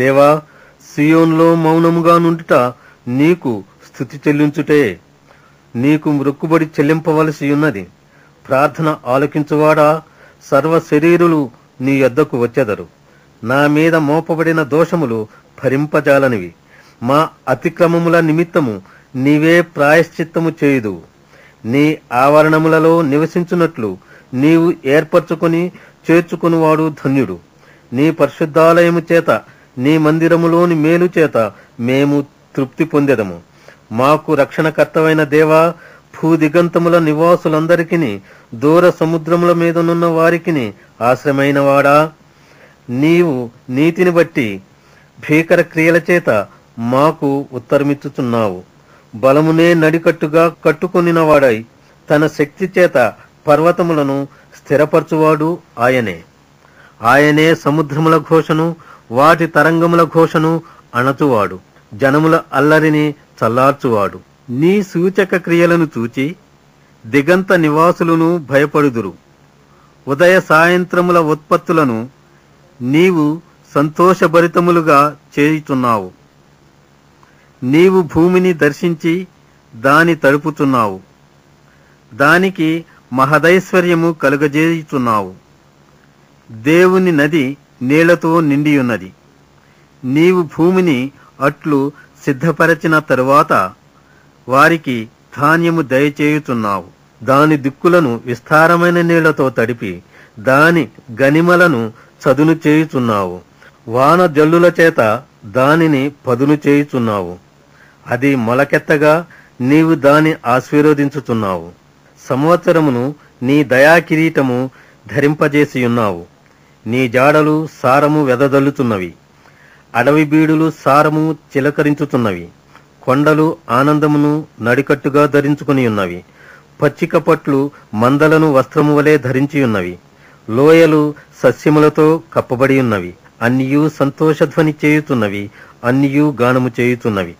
దేవా, సియోనులో మౌనముగా నుండుట నీకు స్తుతి చెల్లించుటే. నీకు మొక్కుబడి చెల్లింపవలసి ఉన్నది. ప్రార్థన ఆలకించువాడా, సర్వ శరీరులు నీ యొద్దకు వచ్చెదరు. నా మీద మోపబడిన దోషములు భరింపజాలనివి. మా అతిక్రమముల నిమిత్తము నీవే ప్రాయశ్చిత్తము చేయుదు. నీ ఆవరణములలో నివసించున్నట్లు నీవు ఏర్పరచుకొని చేర్చుకునివాడు ధన్యుడు. నీ పరిశుద్ధాలయము చేత, నీ మందిరములోని మేలు చేత మేము తృప్తి పొందెదము. మాకు రక్షణకర్తవైన దేవా, భూదిగంతముల నివాసులందరికీ, దూర సముద్రముల మీదనున్న వారికి ఆశ్రమైన వాడా, నీవు నీతిని బట్టి భీకర క్రియల చేత మాకు ఉత్తరమిచ్చుచున్నావు. బలమునే నడికట్టుగా కట్టుకొనినవాడై తన శక్తి చేత పర్వతములను స్థిరపరచువాడు ఆయనే. ఆయనే సముద్రముల ఘోషను, వాటి తరంగముల ఘోషను అణచువాడు. జనముల అల్లరిని చల్లార్చువాడు. నీ సూచక క్రియలను చూచి దిగంత నివాసులను భయపడుదురు. ఉదయ సాయంత్రముల ఉత్పత్తులను నీవు సంతోషభరితములుగా చేయుచున్నావు. నీవు భూమిని దర్శించి దాని తడుపుచున్నావు. దానికి మహదైశ్వర్యము కలుగజేయుచున్నావు. దేవుని నది నీళ్లతో నిండియున్నది. నీవు భూమిని అట్లు సిద్ధపరచిన తరువాత వారికి ధాన్యము దయచేయుచున్నావు. దాని దిక్కులను విస్తారమైన నీళ్లతో తడిపి దాని గనిమలను చదును చేయుచున్నావు. వాన జల్లుల చేత దానిని పదును చేయుచున్నావు. అది మొలకెత్తగా నీవు దాని ఆశీర్వదించుచున్నావు. సంవత్సరమును నీ దయాకిరీటము ధరింపజేసియున్నావు. నీ జాడలు సారము వెదజల్లుచున్నవి. అడవి బీడులు సారము చిలకరించుచున్నవి. కొండలు ఆనందమును నడికట్టుగా ధరించుకుని ఉన్నవి. పచ్చిక పట్లు మందలను వస్త్రము వలె ధరించియున్నవి. లోయలు సస్యములతో కప్పబడి ఉన్నవి. అన్నియూ సంతోషధ్వని చేయుచున్నవి. అన్నియూ గానము చేయుచున్నవి.